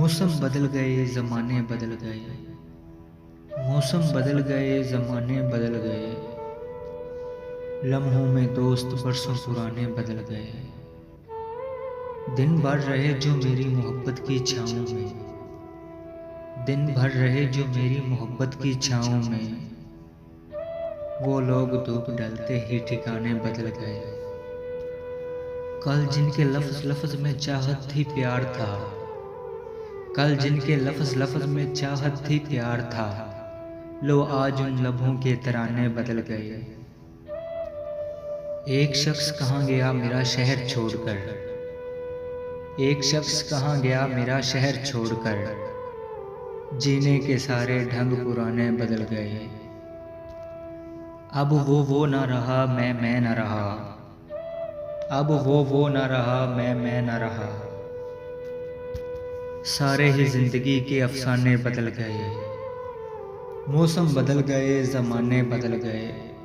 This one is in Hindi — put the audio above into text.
मौसम बदल गए ज़माने बदल गए। मौसम बदल गए ज़माने बदल गए। लम्हों में दोस्त बरसों पुराने बदल गए। दिन भर रहे जो मेरी मोहब्बत की छाँव में। दिन भर रहे जो मेरी मोहब्बत की छाँव में। वो लोग धूप ढलते ही ठिकाने बदल गए। कल जिनके लफ्ज़ लफ्ज़ में चाहत थी प्यार था। कल जिनके लफ्ज़ लफ्ज़ में चाहत थी प्यार था। लो आज उन लम्हों के तराने बदल गए। एक शख्स कहाँ गया मेरा शहर छोड़कर। एक शख्स कहाँ गया मेरा शहर छोड़कर। जीने के सारे ढंग पुराने बदल गए। अब वो न रहा मैं न रहा। अब वो न रहा मैं न रहा। सारे ही जिंदगी के अफसाने बदल गए। मौसम बदल गए ज़माने बदल गए।